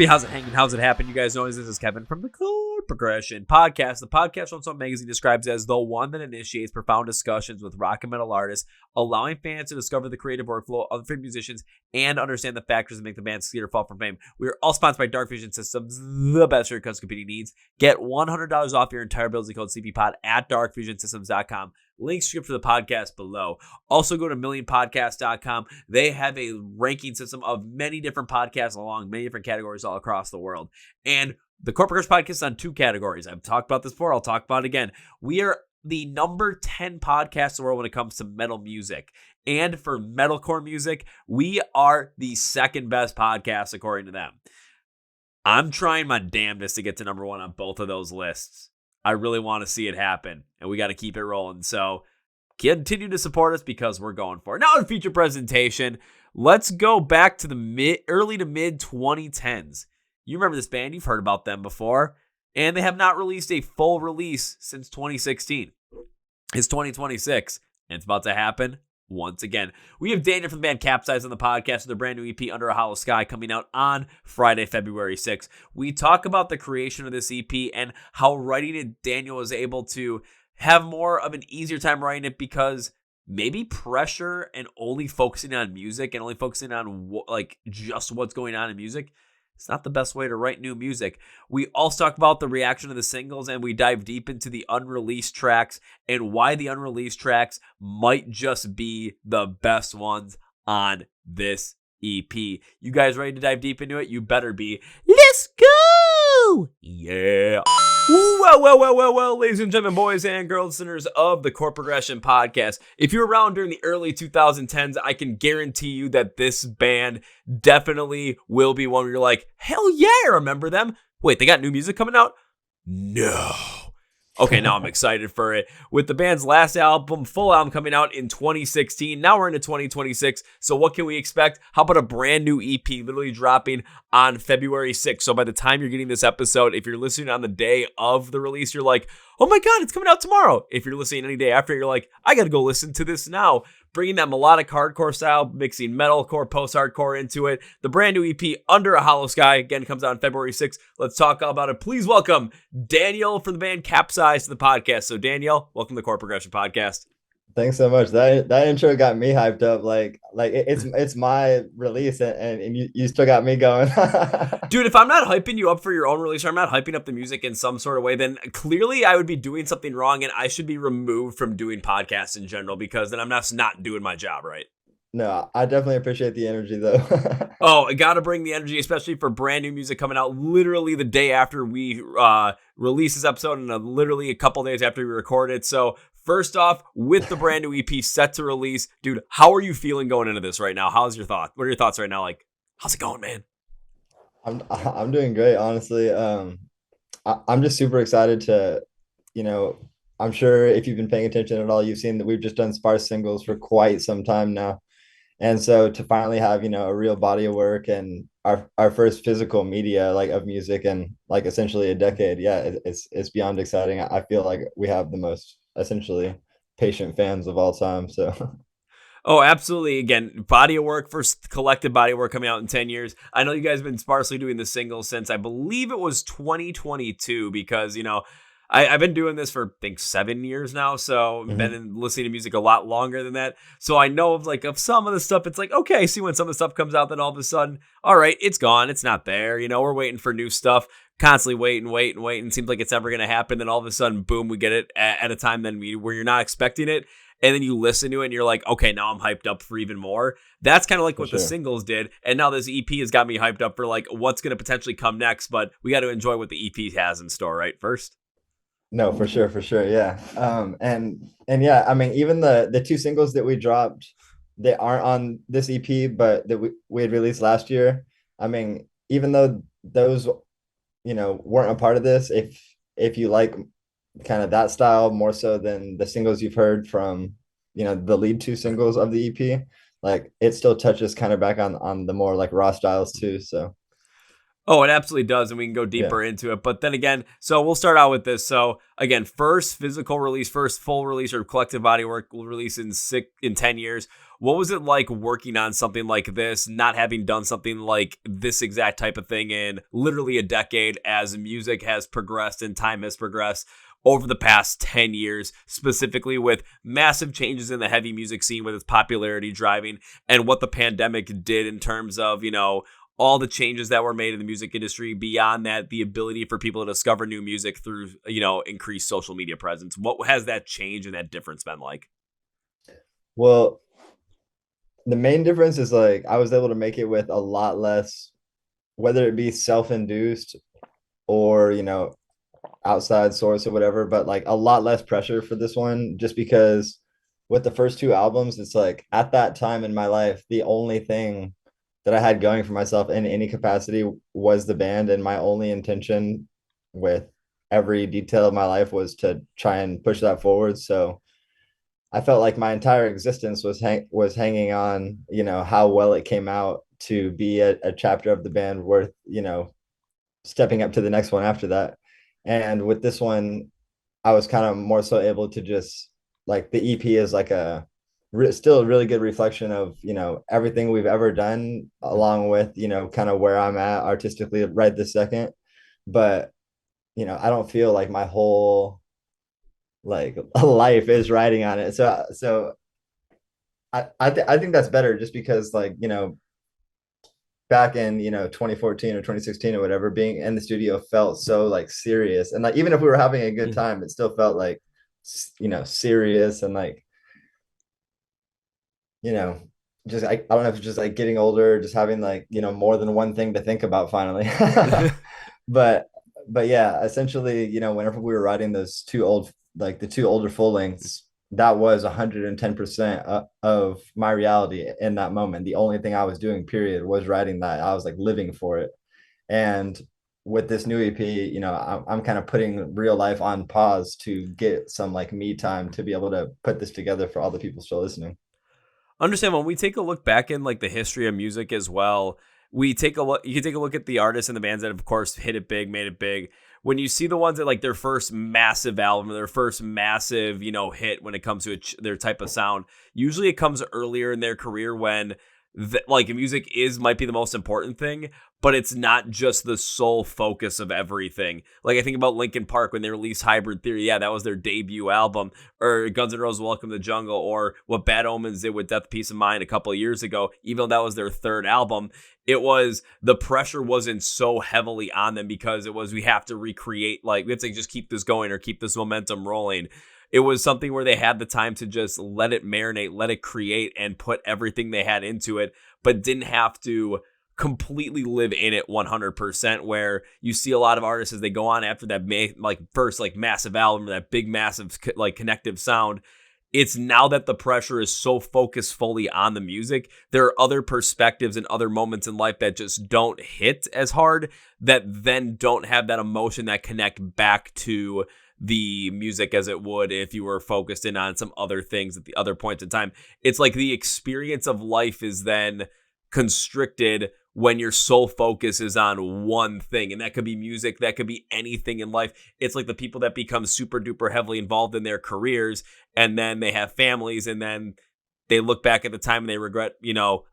me, how's it hanging? How's it happen? You guys know this is Kevin from the Chord Progression Podcast. The podcast on Some Magazine describes as the one that initiates profound discussions with rock and metal artists, allowing fans to discover the creative workflow of favorite musicians and understand the factors that make the band succeed or fall from fame. We are all sponsored by Dark Fusion Systems, the best for your custom computing needs. Get $100 off your entire bill using code CPPOD at darkfusionsystems.com. Links to the podcast below. Also go to millionpodcast.com. They have a ranking system of many different podcasts along many different categories all across the world. And the Chord Progression Podcast is on 2 categories. I've talked about this before. I'll talk about it again. We are the number 10 podcast in the world when it comes to metal music. And for metalcore music, we are the second best podcast according to them. I'm trying my damnedest to get to number 1 on both of those lists. I really want to see it happen, and we got to keep it rolling. So continue to support us because we're going for it. Now in feature presentation, let's go back to the early to mid 2010s. You remember this band, you've heard about them before, and they have not released a full release since 2016. It's 2026, and it's about to happen once again. We have Daniel from the band Capsize on the podcast with their brand new EP, Under a Hollow Sky, coming out on Friday, February 6th. We talk about the creation of this EP and how writing it, Daniel was able to have more of an easier time writing it because maybe pressure and only focusing on music and only focusing on just what's going on in music, it's not the best way to write new music. We also talk about the reaction to the singles, and we dive deep into the unreleased tracks and why the unreleased tracks might just be the best ones on this EP. You guys ready to dive deep into it? You better be. Let's go! Yeah. Well, ladies and gentlemen, boys and girls, listeners of the Chord Progression Podcast. If you're around during the early 2010s, I can guarantee you that this band definitely will be one where you're like, hell yeah, I remember them. Wait, they got new music coming out? No. Okay, now I'm excited for it. With the band's last album, full album coming out in 2016. Now we're into 2026. So what can we expect? How about a brand new EP literally dropping on February 6th? So by the time you're getting this episode, if you're listening on the day of the release, you're like, oh my God, it's coming out tomorrow. If you're listening any day after, you're like, I got to go listen to this now. Bringing that melodic hardcore style, mixing metalcore, post-hardcore into it. The brand new EP, Under a Hollow Sky, again, comes out on February 6th. Let's talk all about it. Please welcome Daniel from the band Capsize to the podcast. So Daniel, welcome to the Chord Progression Podcast. Thanks so much. That intro got me hyped up. It's my release, and you still got me going. Dude, if I'm not hyping you up for your own release, or I'm not hyping up the music in some sort of way, then clearly I would be doing something wrong, and I should be removed from doing podcasts in general because then I'm not doing my job right. No, I definitely appreciate the energy though. Oh, I gotta bring the energy, especially for brand new music coming out literally the day after we release this episode, and literally a couple days after we record it. So first off, with the brand new EP set to release, dude, how are you feeling going into this right now? How's your thought? What are your thoughts right now? Like, how's it going, man? I'm doing great, honestly. I'm just super excited to, I'm sure if you've been paying attention at all, you've seen that we've just done sparse singles for quite some time now. And so to finally have, a real body of work and our first physical media of music in essentially a decade, yeah, it's beyond exciting. I feel like we have the most essentially patient fans of all time. So oh, absolutely. Again, body of work, first collective body of work coming out in 10 years. I know you guys have been sparsely doing the singles since I believe it was 2022 because, I've been doing this for, I think, 7 years now. So I've been listening to music a lot longer than that. So I know of some of the stuff. It's like, okay, see when some of the stuff comes out, then all of a sudden, all right, it's gone. It's not there. We're waiting for new stuff, constantly waiting. Seems like it's never going to happen. Then all of a sudden, boom, we get it at a time where you're not expecting it. And then you listen to it and you're like, okay, now I'm hyped up for even more. That's kind of like what the singles did. And now this EP has got me hyped up for what's going to potentially come next. But we got to enjoy what the EP has in store, right? First. No, for sure. Yeah. And yeah, I mean, even the 2 singles that we dropped, they aren't on this EP, but that we had released last year. I mean, even though those, weren't a part of this, if you like kind of that style more so than the singles you've heard from, the lead 2 singles of the EP, it still touches kind of back on the more raw styles too. So. Oh, it absolutely does, and we can go Yeah. deeper into it. But then again, so we'll start out with this. So again, first physical release, first full release or collective body work release in 10 years. What was it like working on something like this, not having done something like this exact type of thing in literally a decade as music has progressed and time has progressed over the past 10 years, specifically with massive changes in the heavy music scene with its popularity driving and what the pandemic did in terms of, all the changes that were made in the music industry, beyond that, the ability for people to discover new music through, increased social media presence. What has that change and that difference been like? Well, the main difference is like I was able to make it with a lot less, whether it be self-induced or, outside source or whatever, but like a lot less pressure for this one, just because with the first two albums, it's like at that time in my life, the only thing that I had going for myself in any capacity was the band, and my only intention with every detail of my life was to try and push that forward. So I felt like my entire existence was hanging on, how well it came out to be a chapter of the band worth, stepping up to the next one after that. And with this one, I was kind of more so able to just like the EP is like still a really good reflection of, everything we've ever done, along with, kind of where I'm at artistically right this second. But, I don't feel like my whole like life is riding on it. So I think that's better, just because like, back in 2014 or 2016 or whatever, being in the studio felt so like serious, and like even if we were having a good time, it still felt like serious, and like just I don't know if it's just like getting older, just having like more than one thing to think about finally. but but yeah, essentially, whenever we were writing those the two older full lengths, that was 110% of my reality in that moment. The only thing I was doing, period, was writing that. I was like living for it. And with this new EP, I'm kind of putting real life on pause to get some like me time to be able to put this together for all the people still listening. Understand, when we take a look back in like the history of music as well, you can take a look at the artists and the bands that have, of course, hit it big, made it big. When you see the ones that like their first massive album, their first massive, hit when it comes to their type of sound, usually it comes earlier in their career when like music might be the most important thing, but it's not just the sole focus of everything. Like I think about Linkin Park when they released Hybrid Theory. Yeah, that was their debut album. Or Guns N' Roses' Welcome to the Jungle, or what Bad Omens did with Death, Peace of Mind a couple of years ago. Even though that was their third album, it was, the pressure wasn't so heavily on them because it was, we have to recreate, like we have to just keep this going or keep this momentum rolling. It was something where they had the time to just let it marinate, let it create, and put everything they had into it, but didn't have to completely live in it 100%. Where you see a lot of artists as they go on after that first like massive album, that big massive like connective sound, it's now that the pressure is so focused fully on the music, there are other perspectives and other moments in life that just don't hit as hard, that then don't have that emotion that connect back to the music as it would if you were focused in on some other things at the other points in time. It's like the experience of life is then constricted when your sole focus is on one thing. And that could be music, that could be anything in life. It's like the people that become super duper heavily involved in their careers, and then they have families, and then they look back at the time and they regret,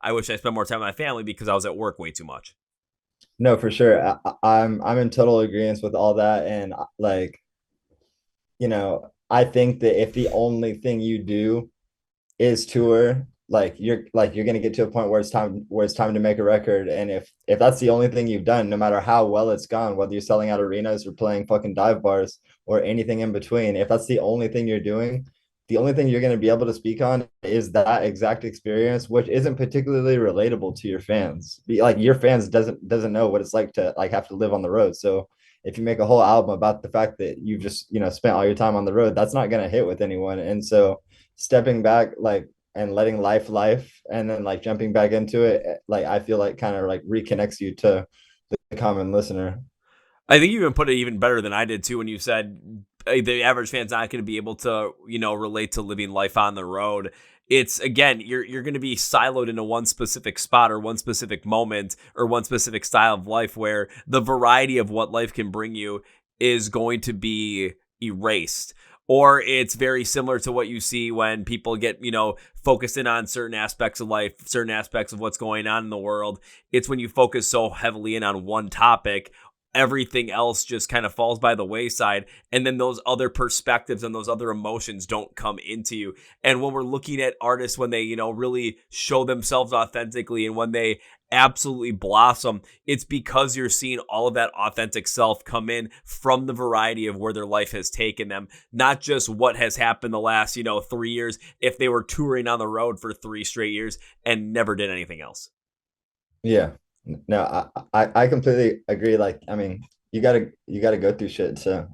I wish I spent more time with my family because I was at work way too much. No, for sure. I'm in total agreement with all that. And like, I think that if the only thing you do is tour, like you're gonna get to a point where it's time to make a record. And if that's the only thing you've done, no matter how well it's gone, whether you're selling out arenas or playing fucking dive bars or anything in between, if that's the only thing you're doing, the only thing you're going to be able to speak on is that exact experience, which isn't particularly relatable to your fans. Like your fans doesn't know what it's like to like have to live on the road. So if you make a whole album about the fact that you've just spent all your time on the road, that's not going to hit with anyone. And so stepping back, like, and letting life, and then like jumping back into it, like I feel like kind of like reconnects you to the common listener. I think you even put it even better than I did too when you said the average fan's not going to be able to, relate to living life on the road. It's, again, you're going to be siloed into one specific spot or one specific moment or one specific style of life, where the variety of what life can bring you is going to be erased. Or it's very similar to what you see when people get, focused in on certain aspects of life, certain aspects of what's going on in the world. It's when you focus so heavily in on one topic, everything else just kind of falls by the wayside. And then those other perspectives and those other emotions don't come into you. And when we're looking at artists, when they, really show themselves authentically and when they absolutely blossom, it's because you're seeing all of that authentic self come in from the variety of where their life has taken them, not just what has happened the last, 3 years, if they were touring on the road for 3 straight years and never did anything else. Yeah. No, I completely agree. Like, I mean, you gotta go through shit to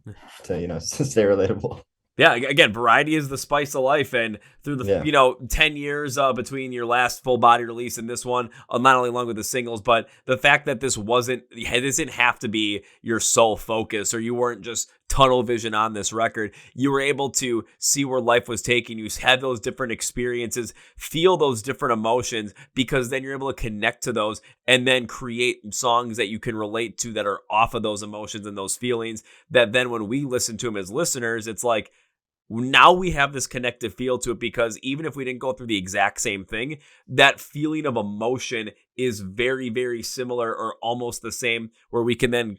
stay relatable. Yeah, again, variety is the spice of life, and through the 10 years between your last full body release and this one, not only along with the singles, but the fact that this didn't have to be your sole focus, or you weren't just tunnel vision on this record. You were able to see where life was taking you, have those different experiences, feel those different emotions, because then you're able to connect to those and then create songs that you can relate to that are off of those emotions and those feelings, that then when we listen to them as listeners, it's like, now we have this connective feel to it, because even if we didn't go through the exact same thing, that feeling of emotion is very, very similar or almost the same, where we can then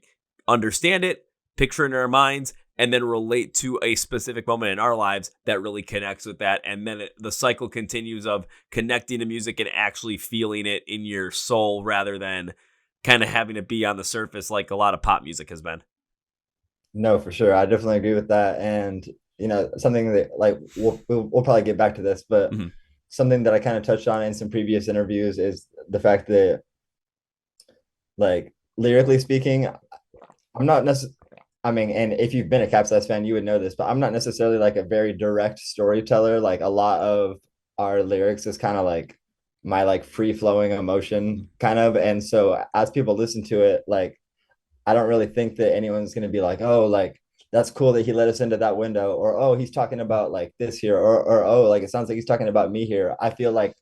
understand it, picture it in our minds, and then relate to a specific moment in our lives that really connects with that. And then the cycle continues of connecting to music and actually feeling it in your soul, rather than kind of having it be on the surface like a lot of pop music has been. No, for sure. I definitely agree with that. And something that, like, we'll probably get back to this, but something that I kind of touched on in some previous interviews is the fact that, like, lyrically speaking, I'm not necessarily, I mean, and if you've been a Capsize fan, you would know this, but I'm not necessarily like a very direct storyteller. Like, a lot of our lyrics is kind of like my like free flowing emotion kind of. And so as people listen to it, like, I don't really think that anyone's going to be like, oh, like, that's cool that he let us into that window, or, oh, he's talking about like this here, or oh, like, it sounds like he's talking about me here. I feel like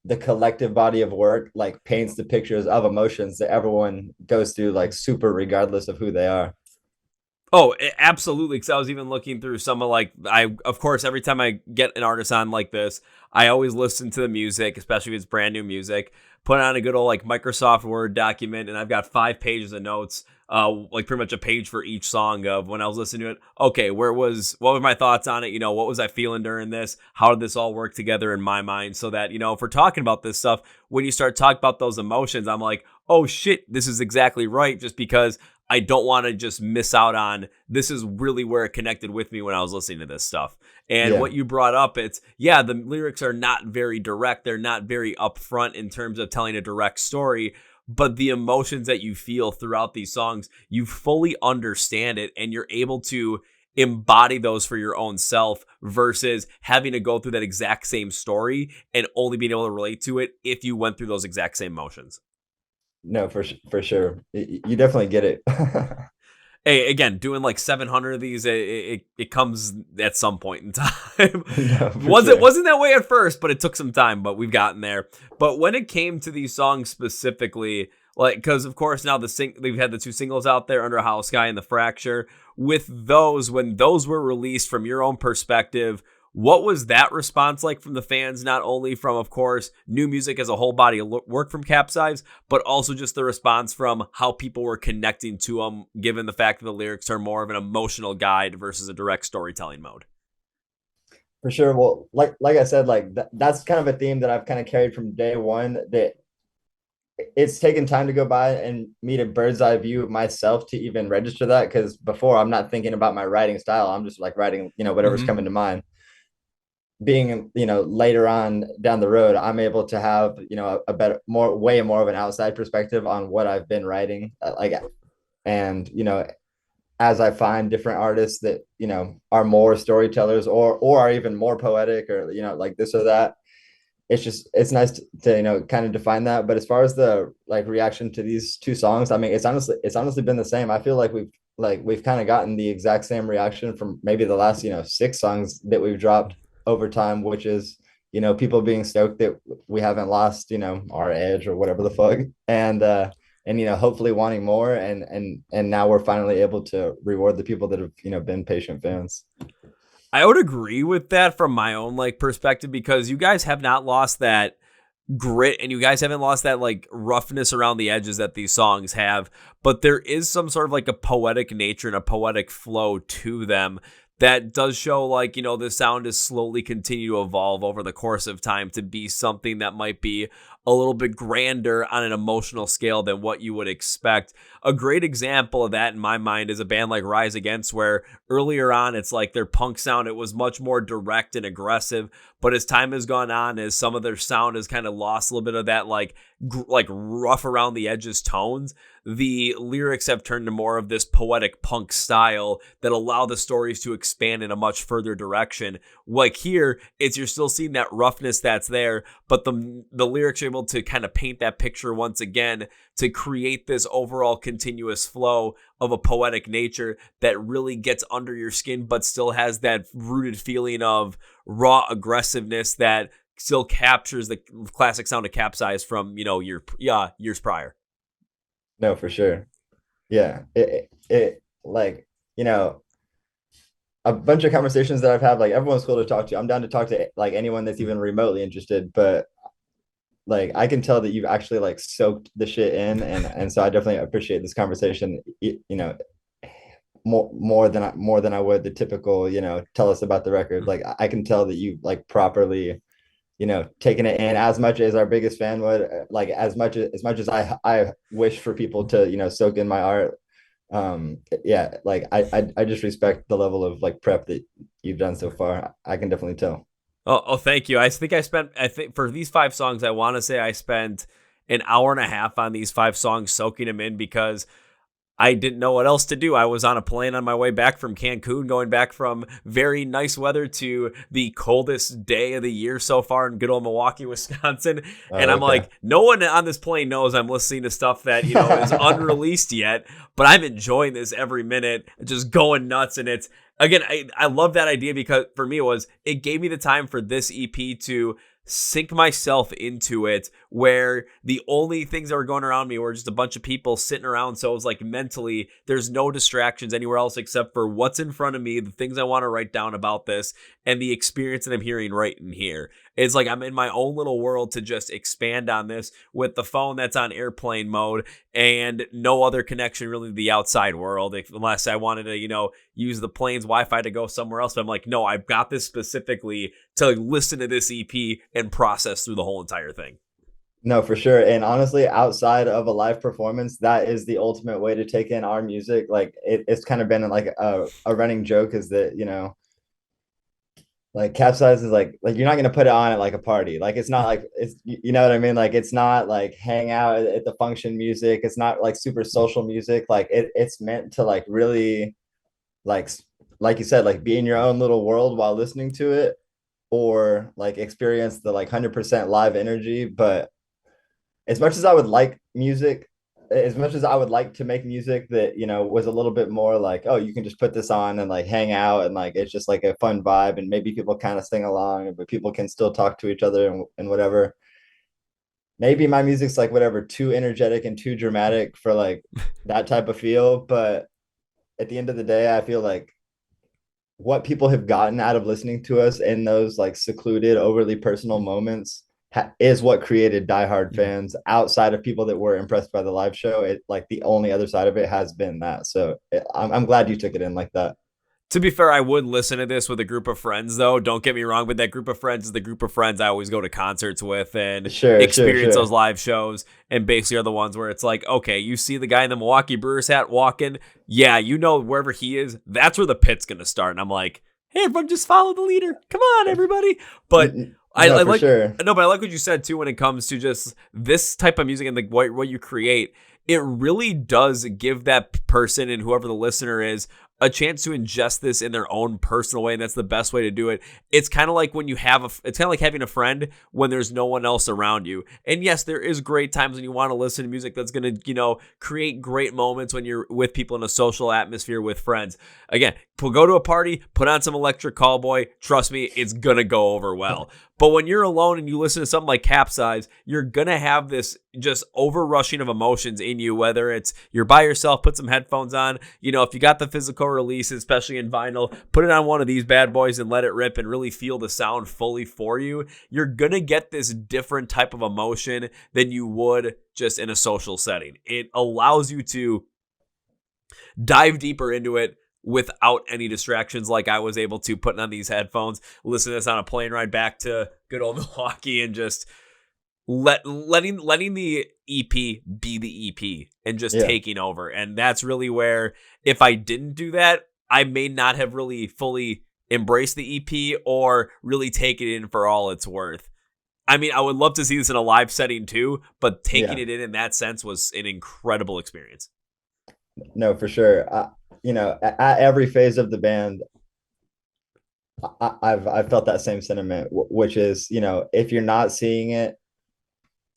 the collective body of work like paints the pictures of emotions that everyone goes through, like, super regardless of who they are. Oh, absolutely. Because I was even looking through some of of course, every time I get an artist on like this, I always listen to the music, especially if it's brand new music, put on a good old like Microsoft Word document, and I've got 5 pages of notes, like pretty much a page for each song of when I was listening to it. Okay, what were my thoughts on it? What was I feeling during this? How did this all work together in my mind? So that, if we're talking about this stuff, when you start talking about those emotions, I'm like, oh shit, this is exactly right. Just because I don't want to just miss out on, this is really where it connected with me when I was listening to this stuff. And what you brought up, the lyrics are not very direct. They're not very upfront in terms of telling a direct story, but the emotions that you feel throughout these songs, you fully understand it, and you're able to embody those for your own self, versus having to go through that exact same story and only being able to relate to it if you went through those exact same emotions. No, for sure. You definitely get it. Hey, again, doing like 700 of these, it comes at some point in time. No, Wasn't that way at first, but it took some time, but we've gotten there. But when it came to these songs specifically, like, because of course now we've had the 2 singles out there, Under a Hollow Sky and The Fracture. With those, when those were released, from your own perspective, what was that response like from the fans? Not only from, of course, new music as a whole body of work from Capsize, but also just the response from how people were connecting to them, given the fact that the lyrics are more of an emotional guide versus a direct storytelling mode. For sure. Well, like I said, like that's kind of a theme that I've kind of carried from day one, that it's taken time to go by and meet a bird's eye view of myself to even register that. Because before, I'm not thinking about my writing style. I'm just like writing, whatever's coming to mind. Being, later on down the road, I'm able to have, a better, way more of an outside perspective on what I've been writing. And, as I find different artists that, are more storytellers or are even more poetic, or, like this or that, it's nice to kind of define that. But as far as the like reaction to these 2 songs, I mean, it's honestly been the same. I feel like like we've kind of gotten the exact same reaction from maybe the last, 6 songs that we've dropped over time, which is, people being stoked that we haven't lost, our edge or whatever the fuck. And hopefully wanting more. And now we're finally able to reward the people that have, been patient fans. I would agree with that from my own like perspective, because you guys have not lost that grit and you guys haven't lost that like roughness around the edges that these songs have, but there is some sort of like a poetic nature and a poetic flow to them that does show like, the sound is slowly continue to evolve over the course of time to be something that might be a little bit grander on an emotional scale than what you would expect. A great example of that in my mind is a band like Rise Against, where earlier on it's like their punk sound, it was much more direct and aggressive, but as time has gone on, as some of their sound has kind of lost a little bit of that like rough around the edges tones, the lyrics have turned to more of this poetic punk style that allow the stories to expand in a much further direction. Like here, it's you're still seeing that roughness that's there, but the lyrics are able to kind of paint that picture once again to create this overall continuous flow of a poetic nature that really gets under your skin, but still has that rooted feeling of raw aggressiveness that still captures the classic sound of Capsize from, years prior. No, for sure. Yeah. It like, a bunch of conversations that I've had, like everyone's cool to talk to. I'm down to talk to like anyone that's even remotely interested, but like I can tell that you've actually like soaked the shit in, and so I definitely appreciate this conversation, more than I would the typical, tell us about the record. Like I can tell that you like properly, taking it in as much as our biggest fan would, like as much as I wish for people to, soak in my art. Yeah, like I just respect the level of like prep that you've done so far. I can definitely tell. Oh, thank you. I think for these 5 songs, I want to say I spent an hour and a half on these 5 songs soaking them in because I didn't know what else to do. I was on a plane on my way back from Cancun, going back from very nice weather to the coldest day of the year so far in good old Milwaukee, Wisconsin. And I'm like, no one on this plane knows I'm listening to stuff that, is unreleased yet, but I'm enjoying this every minute, just going nuts. And it's, again, I love that idea because for me it gave me the time for this EP to sink myself into it, where the only things that were going around me were just a bunch of people sitting around. So it was like mentally, there's no distractions anywhere else except for what's in front of me, the things I want to write down about this, and the experience that I'm hearing right in here. It's like I'm in my own little world to just expand on this with the phone that's on airplane mode and no other connection really to the outside world, unless I wanted to, use the plane's Wi-Fi to go somewhere else. But I'm like, no, I've got this specifically to listen to this EP and process through the whole entire thing. No, for sure. And honestly, outside of a live performance, that is the ultimate way to take in our music. Like it's kind of been like a running joke is that, like Capsize is like you're not gonna put it on at like a party. Like it's not like it's, you know what I mean? Like it's not like hang out at the function music. It's not like super social music. Like it's meant to like really like like you said, like be in your own little world while listening to it, or like experience the like 100% live energy. But as much as I would like music, as much as I would like to make music that, was a little bit more like, oh, you can just put this on and like hang out and like it's just like a fun vibe and maybe people kind of sing along, but people can still talk to each other and whatever. Maybe my music's like whatever, too energetic and too dramatic for like that type of feel. But at the end of the day, I feel like what people have gotten out of listening to us in those like secluded, overly personal moments is what created diehard fans outside of people that were impressed by the live show. It like the only other side of it has been that. So I'm glad you took it in like that. To be fair, I would listen to this with a group of friends, though. Don't get me wrong, but that group of friends is the group of friends I always go to concerts with and experience those live shows, and basically are the ones where it's like, okay, you see the guy in the Milwaukee Brewers hat walking, yeah, wherever he is, that's where the pit's going to start. And I'm like, hey, everyone, just follow the leader. Come on, everybody. But I like but I like what you said, too, when it comes to just this type of music and the what you create. It really does give that person and whoever the listener is a chance to ingest this in their own personal way, and that's the best way to do it. It's kind of like when you have it's kind of like having a friend when there's no one else around you. And yes, there is great times when you want to listen to music that's going to, create great moments when you're with people in a social atmosphere with friends. Again, go to a party, put on some Electric Callboy. Trust me, it's going to go over well. But when you're alone and you listen to something like Capsize, you're going to have this just overrushing of emotions in you, whether it's you're by yourself, put some headphones on. If you got the physical release, especially in vinyl, put it on one of these bad boys and let it rip and really feel the sound fully for you. You're going to get this different type of emotion than you would just in a social setting. It allows you to dive deeper into it without any distractions, like I was able to, putting on these headphones, listen to this on a plane ride back to good old Milwaukee, and just letting the EP be the EP and just taking over. And that's really where, if I didn't do that, I may not have really fully embraced the EP or really taken it in for all it's worth. I mean, I would love to see this in a live setting too, but taking it in that sense was an incredible experience. No, for sure. At every phase of the band, I've felt that same sentiment, which is, if you're not seeing it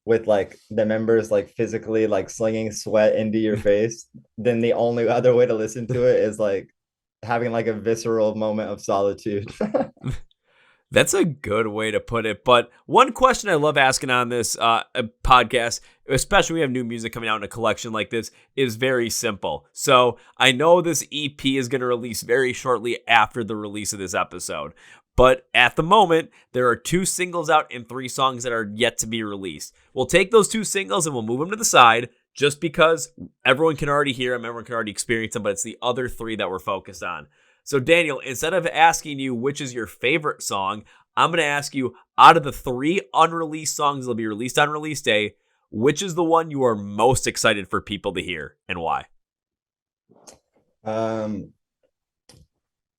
with like the members like physically like slinging sweat into your face, then the only other way to listen to it is like having like a visceral moment of solitude. That's a good way to put it. But one question I love asking on this podcast, especially when we have new music coming out in a collection like this, is very simple. So I know this EP is going to release very shortly after the release of this episode. But at the moment, there are 2 singles out and 3 songs that are yet to be released. We'll take those 2 singles and we'll move them to the side just because everyone can already hear them, everyone can already experience them, but it's the other 3 that we're focused on. So Daniel, instead of asking you which is your favorite song, I'm going to ask you, out of the 3 unreleased songs that'll be released on release day, which is the one you are most excited for people to hear and why?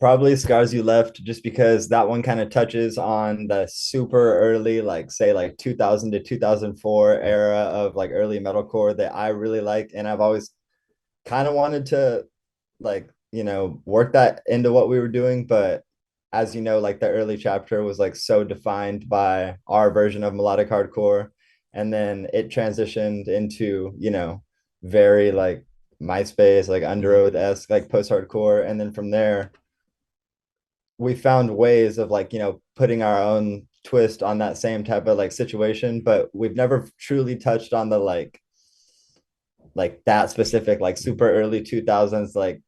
Probably Scars You Left, just because that one kind of touches on the super early, like say like 2000 to 2004 era of like early metalcore that I really liked. And I've always kind of wanted to like, work that into what we were doing. But as you know, like the early chapter was like so defined by our version of melodic hardcore. And then it transitioned into, very like MySpace, like Under Oath-esque, like post-hardcore. And then from there, we found ways of like, putting our own twist on that same type of like situation, but we've never truly touched on the like that specific, like super early 2000s, like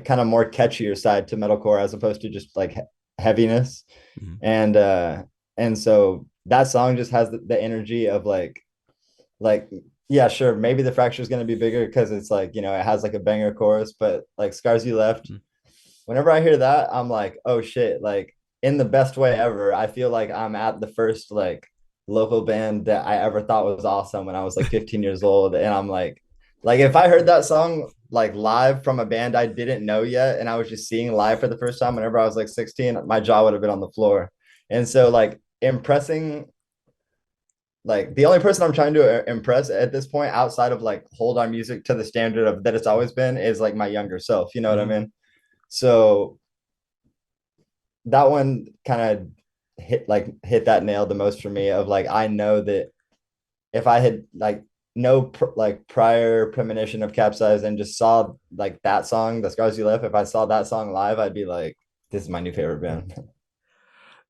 kind of more catchier side to metalcore as opposed to just like heaviness. And so that song just has the energy of like, yeah, sure, maybe the Fracture is going to be bigger because it's like, it has like a banger chorus, but like Scars You Left, whenever I hear that, I'm like, oh shit, like in the best way ever. I feel like I'm at the first like local band that I ever thought was awesome when I was like 15 years old. And I'm like if I heard that song like live from a band I didn't know yet, and I was just seeing live for the first time whenever I was like 16, my jaw would have been on the floor. And so like impressing, like the only person I'm trying to impress at this point outside of like hold our music to the standard of that it's always been is like my younger self. You know what I mean? So that one kind of hit that nail the most for me of like, I know that if I had like no prior premonition of Capsize and just saw like that song, The Scars You Left, if I saw that song live, I'd be like, this is my new favorite band.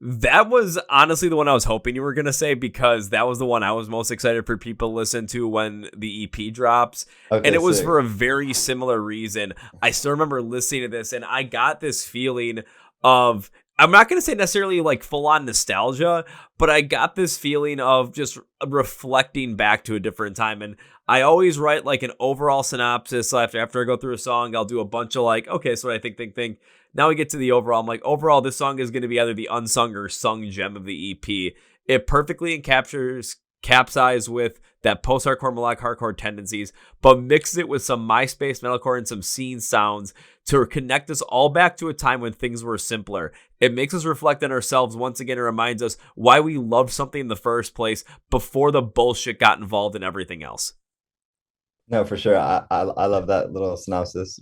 That was honestly the one I was hoping you were going to say, because that was the one I was most excited for people to listen to when the EP drops. Okay, and it was for a very similar reason. I still remember listening to this and I got this feeling of, I'm not going to say necessarily like full on nostalgia, but I got this feeling of just reflecting back to a different time. And I always write like an overall synopsis. So after I go through a song, I'll do a bunch of like, okay, so what I think. Now we get to the overall. I'm like, overall, this song is going to be either the unsung or sung gem of the EP. It perfectly encaptures Capsize with that post-hardcore, melodic hardcore tendencies, but mixes it with some MySpace metalcore and some scene sounds to connect us all back to a time when things were simpler. It makes us reflect on ourselves once again. It reminds us why we loved something in the first place before the bullshit got involved in everything else. No, for sure. I love that little synopsis.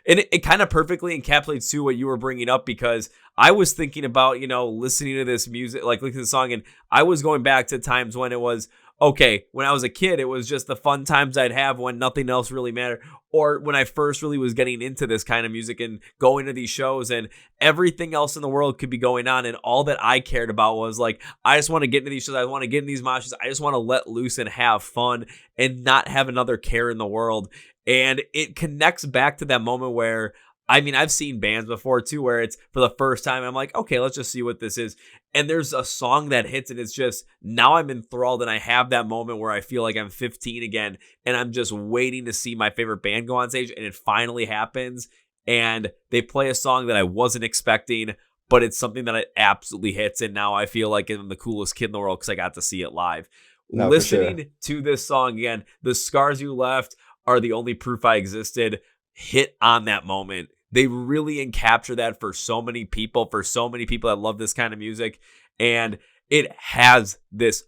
And it kind of perfectly encapsulates too what you were bringing up, because I was thinking about, listening to this music, like listening to the song, and I was going back to times when it was, okay, when I was a kid, it was just the fun times I'd have when nothing else really mattered. Or when I first really was getting into this kind of music and going to these shows and everything else in the world could be going on. And all that I cared about was like, I just want to get into these shows. I want to get in these moshes. I just want to let loose and have fun and not have another care in the world. And it connects back to that moment where, I mean, I've seen bands before too, where it's for the first time, I'm like, okay, let's just see what this is. And there's a song that hits and it's just, now I'm enthralled and I have that moment where I feel like I'm 15 again and I'm just waiting to see my favorite band go on stage, and it finally happens and they play a song that I wasn't expecting, but it's something that it absolutely hits. And now I feel like I'm the coolest kid in the world because I got to see it live. No, Listening to this song again, The Scars You Left Are the Only Proof I Existed, hit on that moment. They really encapture that for so many people that love this kind of music. And it has this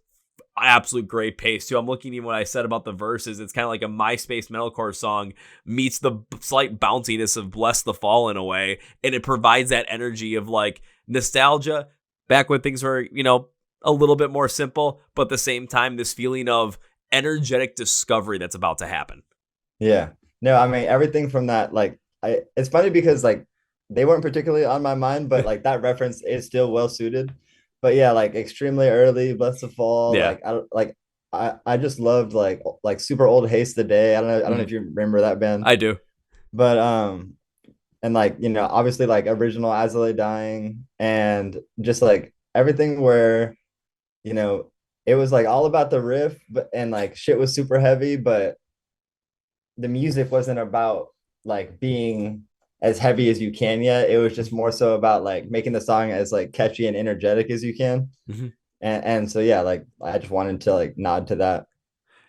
absolute great pace too. I'm looking at what I said about the verses. It's kind of like a MySpace metalcore song meets the slight bounciness of Bless the Fall in a way. And it provides that energy of like nostalgia back when things were, a little bit more simple, but at the same time, this feeling of energetic discovery that's about to happen. Yeah. No, I mean, everything from that, like, it's funny because like they weren't particularly on my mind, but like that reference is still well suited. But yeah, like extremely early, Bless the Fall. Yeah. I just loved like super old Haste the Day. I don't know if you remember that band. I do. But and like, obviously like original As I Lay Dying, and just like everything where, it was like all about the riff, but and like shit was super heavy, but the music wasn't about like being as heavy as you can yet. It was just more so about like making the song as like catchy and energetic as you can. Mm-hmm. And so yeah, like I just wanted to like nod to that.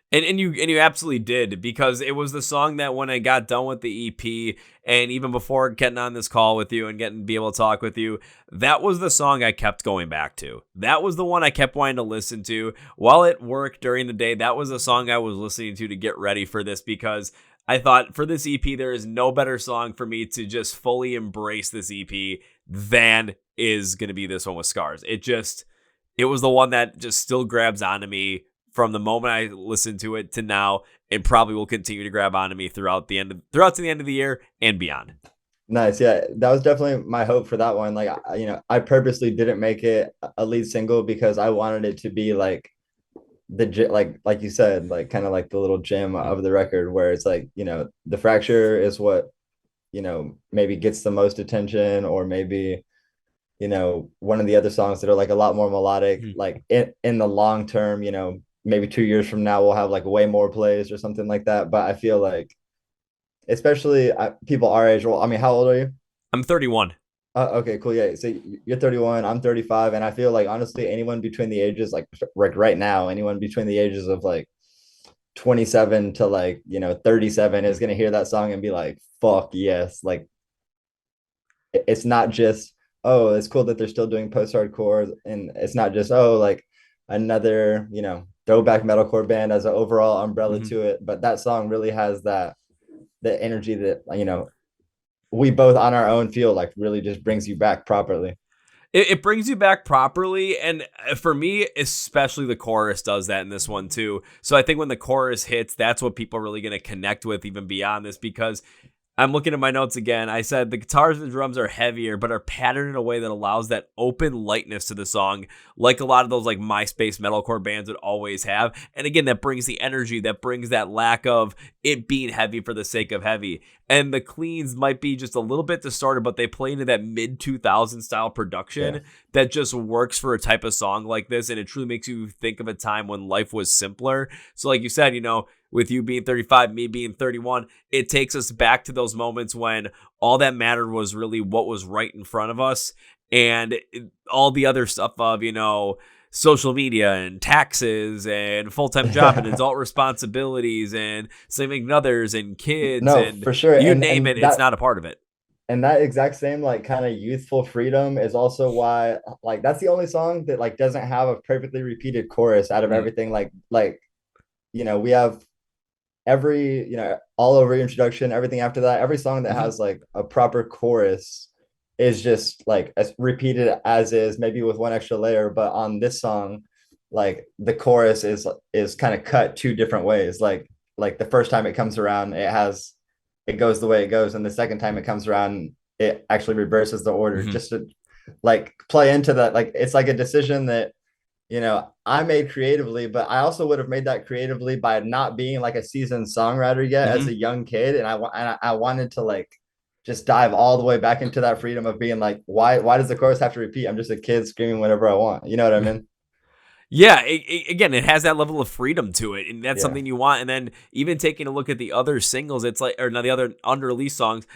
And you absolutely did, because it was the song that when I got done with the EP and even before getting on this call with you and be able to talk with you, that was the song I kept going back to. That was the one I kept wanting to listen to while at work during the day. That was the song I was listening to get ready for this, because I thought for this EP, there is no better song for me to just fully embrace this EP than is going to be this one with Scars. It was the one that just still grabs onto me from the moment I listened to it to now, and probably will continue to grab onto me throughout to the end of the year and beyond. Nice. Yeah, that was definitely my hope for that one. Like, I purposely didn't make it a lead single because I wanted it to be like like you said, like kind of like the little gem of the record, where it's like, the fracture is what, maybe gets the most attention, or maybe, one of the other songs that are like a lot more melodic, like in the long term, maybe 2 years from now we'll have like way more plays or something like that. But I feel like, especially people our age, well, I mean, how old are you? I'm 31. Okay, cool. Yeah. So you're 31, I'm 35. And I feel like, honestly, anyone between the ages, like right now, anyone between the ages of like 27 to like, 37 is going to hear that song and be like, fuck yes. Like, it's not just, oh, it's cool that they're still doing post-hardcore. And it's not just, oh, like another, throwback metalcore band as an overall umbrella to it. But that song really has the energy that, we both on our own feel like really just brings you back properly. It brings you back properly, and for me, especially the chorus does that in this one too. So I think when the chorus hits, that's what people are really going to connect with even beyond this, because I'm looking at my notes again. I said the guitars and the drums are heavier, but are patterned in a way that allows that open lightness to the song, like a lot of those like MySpace metalcore bands would always have. And again, that brings the energy, that brings that lack of it being heavy for the sake of heavy. And the cleans might be just a little bit distorted, but they play into that mid-2000 style production that just works for a type of song like this. And it truly makes you think of a time when life was simpler. So like you said, with you being 35, me being 31, it takes us back to those moments when all that mattered was really what was right in front of us, and all the other stuff of, social media and taxes and full-time job and adult responsibilities and significant others and kids. No, and for sure. You name it, it's not a part of it. And that exact same like kind of youthful freedom is also why, like, that's the only song that like doesn't have a perfectly repeated chorus out of everything. We have every, all over Reintroduction, everything after that, every song that has like a proper chorus is just like as repeated as is, maybe with one extra layer. But on this song, like the chorus is kind of cut two different ways. Like the first time it comes around, it goes the way it goes, and the second time it comes around, it actually reverses the order, just to like play into that. Like it's like a decision that I made creatively, but I also would have made that creatively by not being like a seasoned songwriter yet as a young kid. And I wanted to like just dive all the way back into that freedom of being like, why does the chorus have to repeat? I'm just a kid screaming whatever I want. You know what I mean? Yeah, again, it has that level of freedom to it, and that's Yeah. something you want. And then even taking a look at the other singles, it's like, or no, the other unreleased songs,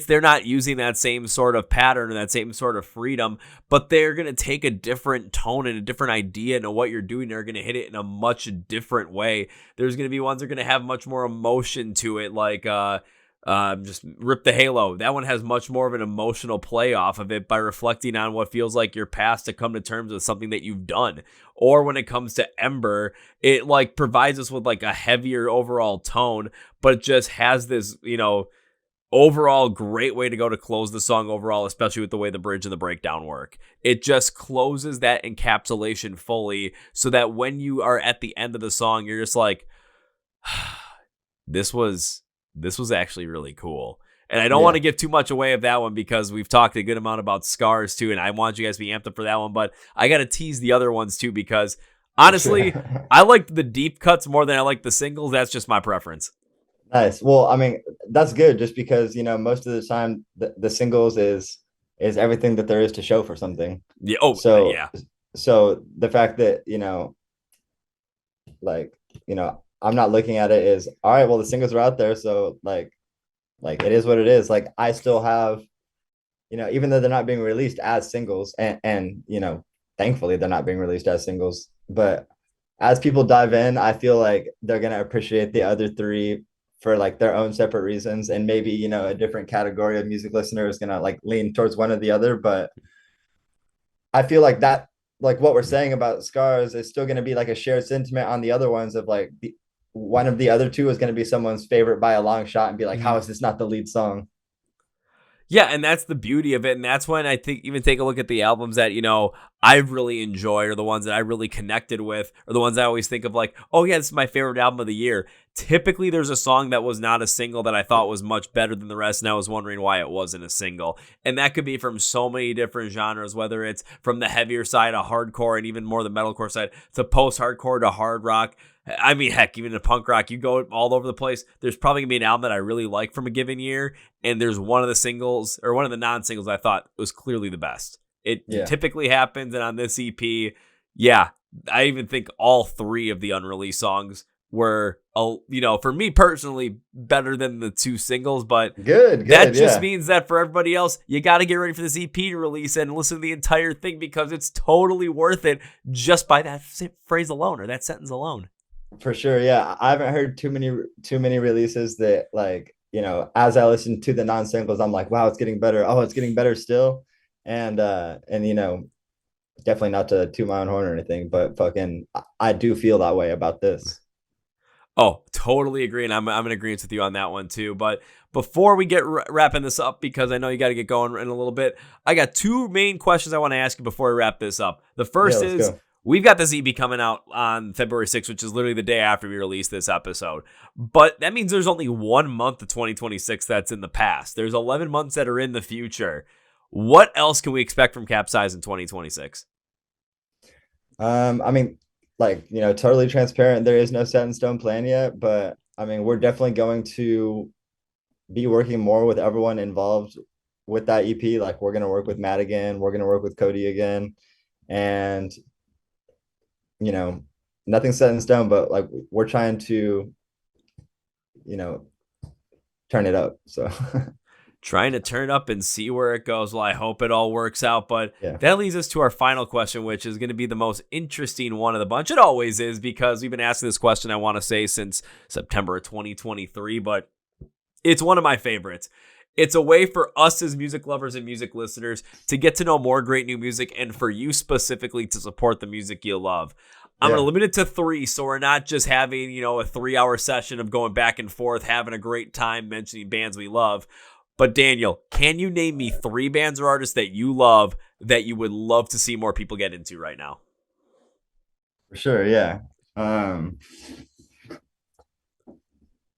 they're not using that same sort of pattern and that same sort of freedom, but they're gonna take a different tone and a different idea into what you're doing. They're gonna hit it in a much different way. There's gonna be ones that are gonna have much more emotion to it, like just Rip the Halo. That one has much more of an emotional play off of it by reflecting on what feels like your past to come to terms with something that you've done. Or when it comes to Ember, it like provides us with like a heavier overall tone, but it just has this, overall great way to go to close the song overall, especially with the way the bridge and the breakdown work. It just closes that encapsulation fully so that when you are at the end of the song, you're just like, this was actually really cool. And I don't want to give too much away of that one because we've talked a good amount about Scars too, and I want you guys to be amped up for that one, but I got to tease the other ones too because honestly, I like the deep cuts more than I like the singles. That's just my preference. Nice. Well, I mean, that's good just because, most of the time the singles is everything that there is to show for something. Yeah. Oh, So, yeah. so the fact that, like, I'm not looking at it as, all right, well, the singles are out there. So like it is what it is. Like I still have, even though they're not being released as singles and, thankfully they're not being released as singles, but as people dive in, I feel like they're going to appreciate the other three for like their own separate reasons. And maybe, a different category of music listener is going to like lean towards one or the other. But I feel like that, like what we're saying about Scars is still going to be like a shared sentiment on the other ones of like one of the other two is going to be someone's favorite by a long shot and be like, how is this not the lead song? Yeah, and that's the beauty of it. And that's when I think even take a look at the albums that, I've really enjoyed or the ones that I really connected with or the ones I always think of like, oh yeah, this is my favorite album of the year. Typically there's a song that was not a single that I thought was much better than the rest, and I was wondering why it wasn't a single. And that could be from so many different genres, whether it's from the heavier side of hardcore and even more the metalcore side to post-hardcore to hard rock. I mean, heck, even in punk rock, you go all over the place. There's probably going to be an album that I really like from a given year, and there's one of the singles or one of the non-singles I thought was clearly the best. It typically happens, and on this EP, I even think all three of the unreleased songs were, for me personally, better than the two singles, but good. That just means that for everybody else, you got to get ready for this EP to release and listen to the entire thing because it's totally worth it just by that phrase alone or that sentence alone. For sure. Yeah. I haven't heard too many releases that like, as I listen to the non-singles, I'm like, wow, it's getting better. Oh, it's getting better still. And definitely not to toot my own horn or anything, but fucking, I do feel that way about this. Oh, totally agree. And I'm in agreement with you on that one too. But before we get wrapping this up, because I know you got to get going in a little bit, I got two main questions I want to ask you before we wrap this up. The first is, we've got this EP coming out on February 6th, which is literally the day after we release this episode. But that means there's only 1 month of 2026 that's in the past. There's 11 months that are in the future. What else can we expect from Capsize in 2026? I mean, like, totally transparent. There is no set in stone plan yet, but I mean, we're definitely going to be working more with everyone involved with that EP. Like we're going to work with Matt again. We're going to work with Cody again. And nothing's set in stone, but like we're trying to, turn it up. So trying to turn up and see where it goes. Well, I hope it all works out. But that leads us to our final question, which is going to be the most interesting one of the bunch. It always is because we've been asking this question, I want to say, since September of 2023, but it's one of my favorites. It's a way for us as music lovers and music listeners to get to know more great new music and for you specifically to support the music you love. I'm going Yeah. to limit it to 3, so we're not just having, a 3-hour session of going back and forth, having a great time mentioning bands we love. But Daniel, can you name me 3 bands or artists that you love that you would love to see more people get into right now? For sure, yeah.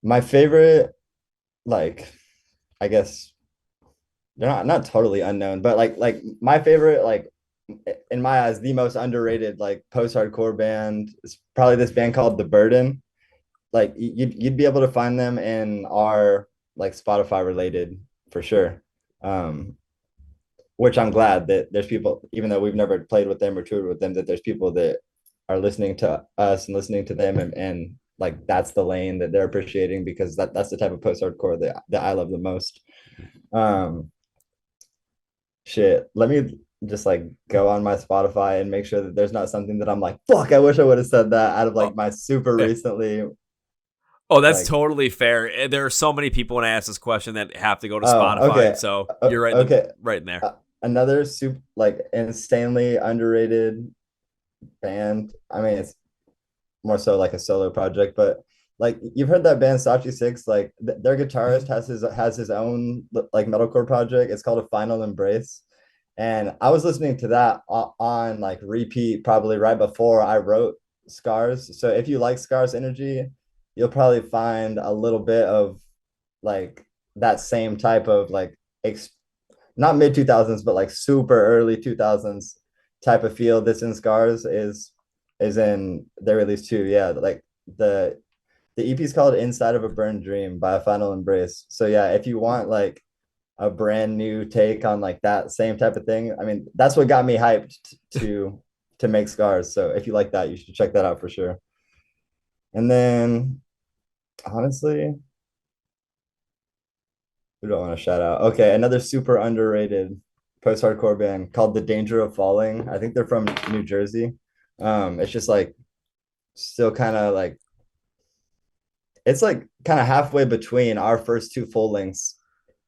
My favorite, like, I guess they're not totally unknown, but like my favorite, like in my eyes, the most underrated like post-hardcore band is probably this band called The Burden. Like you'd be able to find them in our like Spotify related for sure. Um, which I'm glad that there's people, even though we've never played with them or toured with them, that there's people that are listening to us and listening to them, and like that's the lane that they're appreciating, because that's the type of post-hardcore that I love the most. Um, shit, let me just like go on my Spotify and make sure that there's not something that I'm like, fuck, I wish I would have said that out of like Oh, my super yeah. recently. Oh, that's Like, totally fair. There are so many people when I ask this question that have to go to oh, Spotify, okay. so you're Okay. right in there. Another super like insanely underrated band. I mean, it's more so like a solo project, but like you've heard that band Sachi Six, like their guitarist has his own like metalcore project. It's called A Final Embrace. And I was listening to that on like repeat probably right before I wrote Scars. So if you like Scars energy, you'll probably find a little bit of like that same type of like not mid 2000s, but like super early 2000s type of feel that's in Scars is in their release too. Yeah, like the EP is called Inside of a Burned Dream by A Final Embrace. So yeah, if you want like a brand new take on like that same type of thing, I mean, that's what got me hyped to make Scars. So if you like that, you should check that out for sure. And then honestly, who do I want to shout out? Okay, another super underrated post-hardcore band called The Danger of Falling. I think they're from New Jersey. It's just like still kind of like it's like kind of halfway between our first 2 full lengths.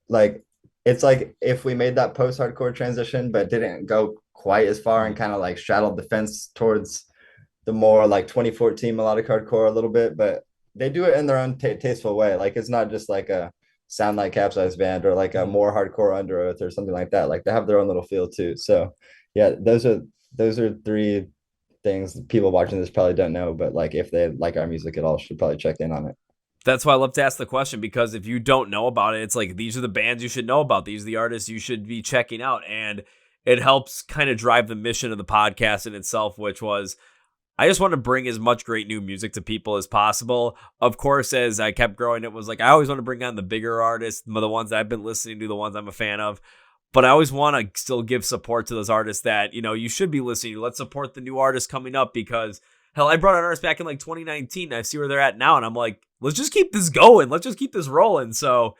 Like it's like if we made that post-hardcore transition but didn't go quite as far and kind of like straddled the fence towards the more like 2014 melodic hardcore a little bit, but they do it in their own tasteful way. Like it's not just like a sound like Capsize band or like a more hardcore Under Oath or something like that. Like they have their own little feel too. So yeah, those are 3 things people watching this probably don't know, but like if they like our music at all, should probably check in on it. That's why I love to ask the question, because if you don't know about it, it's like these are the bands you should know about. These are the artists you should be checking out. And it helps kind of drive the mission of the podcast in itself, which was I just want to bring as much great new music to people as possible. Of course, as I kept growing, it was like I always want to bring on the bigger artists, the ones that I've been listening to, the ones I'm a fan of. But I always want to still give support to those artists that, you should be listening to. Let's support the new artists coming up, because hell, I brought an artist back in like 2019. I see where they're at now, and I'm like, let's just keep this going. Let's just keep this rolling. So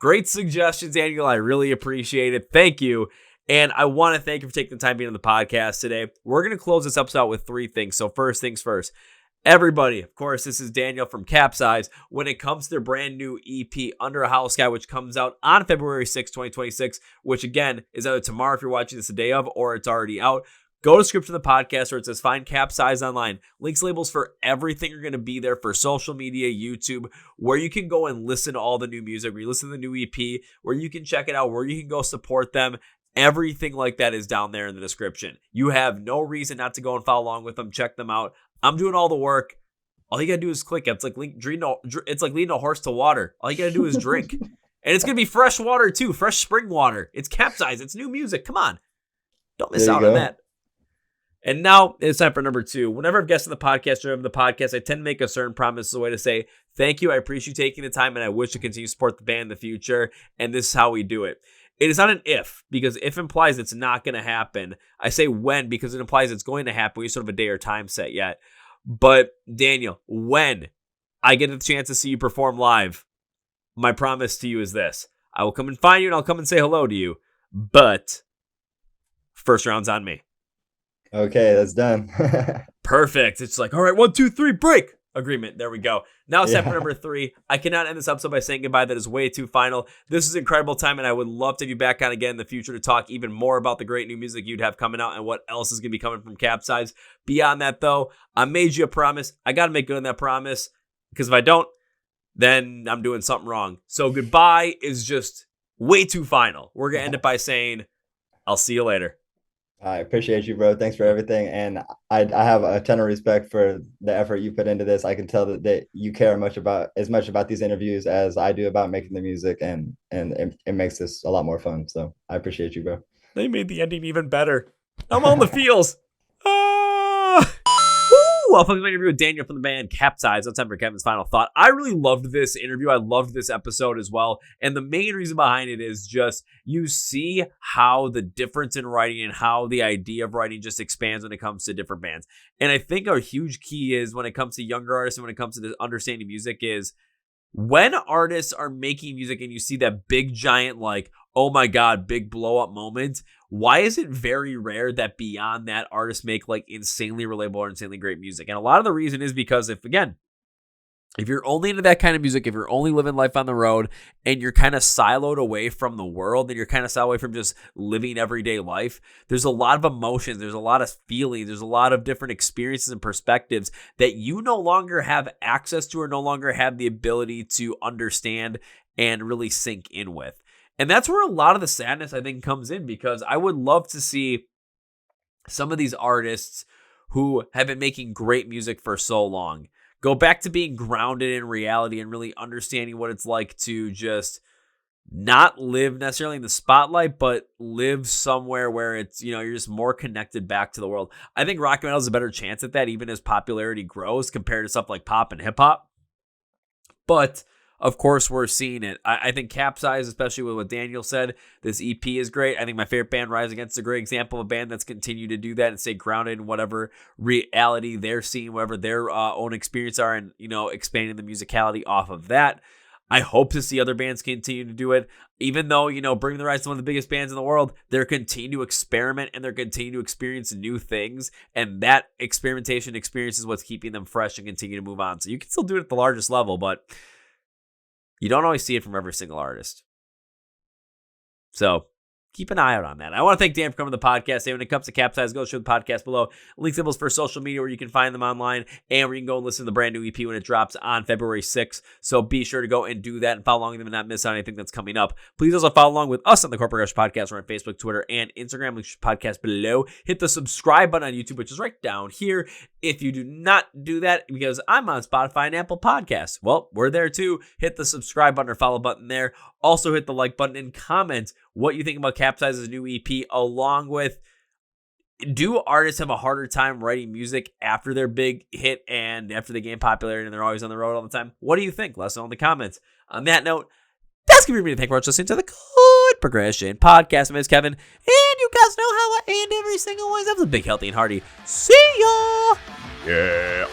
great suggestions, Daniel. I really appreciate it. Thank you. And I want to thank you for taking the time being on the podcast today. We're going to close this episode out with 3 things. So first things first, everybody, of course, this is Daniel from Capsize. When it comes to their brand new EP, Under a House Sky, which comes out on February 6, 2026, which again is either tomorrow if you're watching this the day of, or it's already out. Go to the description of the podcast where it says find Capsize online. Links, labels for everything are going to be there for social media, YouTube, where you can go and listen to all the new music, where you listen to the new EP, where you can check it out, where you can go support them. Everything like that is down there in the description. You have no reason not to go and follow along with them. Check them out. I'm doing all the work. All you got to do is click. It's like leading a horse to water. All you got to do is drink. And it's going to be fresh water too, fresh spring water. It's Capsize. It's new music. Come on. Don't miss out on that. And now it's time for number 2. Whenever I've guested the podcast or the podcast, I tend to make a certain promise as a way to say, thank you. I appreciate you taking the time, and I wish to continue to support the band in the future. And this is how we do it. It is not an if, because if implies it's not going to happen. I say when because it implies it's going to happen. We sort of have a day or time set yet. But Daniel, when I get the chance to see you perform live, my promise to you is this. I will come and find you, and I'll come and say hello to you. But first round's on me. Okay, that's done. Perfect. It's like, all right, 1, 2, 3, break. Agreement. There we go. Now it's time for Yeah. number 3. I cannot end this episode by saying goodbye. That is way too final. This is incredible time, and I would love to have you back on again in the future to talk even more about the great new music you'd have coming out and what else is going to be coming from Capsize. Beyond that, though, I made you a promise. I got to make good on that promise, because if I don't, then I'm doing something wrong. So goodbye is just way too final. We're going to end it by saying, I'll see you later. I appreciate you, bro. Thanks for everything. And I have a ton of respect for the effort you put into this. I can tell that you care as much about these interviews as I do about making the music, and it makes this a lot more fun. So I appreciate you, bro. They made the ending even better. I'm on the feels. Ah! Woo! Welcome to my interview with Daniel from the band Capsize. That's time for Kevin's final thought. I really loved this interview. I loved this episode as well. And the main reason behind it is just you see how the difference in writing and how the idea of writing just expands when it comes to different bands. And I think a huge key is when it comes to younger artists and when it comes to understanding music is when artists are making music and you see that big giant, like, oh my God, big blow up moment, why is it very rare that beyond that artists make like insanely relatable or insanely great music? And a lot of the reason is because if you're only into that kind of music, if you're only living life on the road and you're kind of siloed away from the world and you're kind of siloed away from just living everyday life, there's a lot of emotions, there's a lot of feelings, there's a lot of different experiences and perspectives that you no longer have access to or no longer have the ability to understand and really sink in with. And that's where a lot of the sadness, I think, comes in, because I would love to see some of these artists who have been making great music for so long go back to being grounded in reality and really understanding what it's like to just not live necessarily in the spotlight, but live somewhere where it's, you're just more connected back to the world. I think rock and metal has a better chance at that, even as popularity grows compared to stuff like pop and hip hop. But of course, we're seeing it. I think Capsize, especially with what Daniel said, this EP is great. I think my favorite band, Rise Against, is a great example of a band that's continued to do that and stay grounded in whatever reality they're seeing, whatever their own experience are, and, expanding the musicality off of that. I hope to see other bands continue to do it. Even though, Bring the Rise is one of the biggest bands in the world, they're continuing to experiment and they're continuing to experience new things. And that experimentation experience is what's keeping them fresh and continue to move on. So you can still do it at the largest level, but you don't always see it from every single artist. So keep an eye out on that. I want to thank Dan for coming to the podcast. And when it comes to Capsize, go show the podcast below. Link symbols for social media where you can find them online, and where you can go and listen to the brand new EP when it drops on February 6th. So be sure to go and do that and follow along with them and not miss out on anything that's coming up. Please also follow along with us on the Chord Progression Podcast. We're on Facebook, Twitter, and Instagram. Link to the podcast below. Hit the subscribe button on YouTube, which is right down here. If you do not do that, because I'm on Spotify and Apple Podcasts, well, we're there too. Hit the subscribe button or follow button there. Also hit the like button and comment what you think about Capsize's new EP, along with, do artists have a harder time writing music after their big hit and after they gain popularity and they're always on the road all the time? What do you think? Let us know in the comments. On that note, that's going to be me. Thank you for listening to the Chord Progression Podcast. My name is Kevin, and you guys know how I end every single one. Have a big, healthy, and hearty. See ya! Yeah.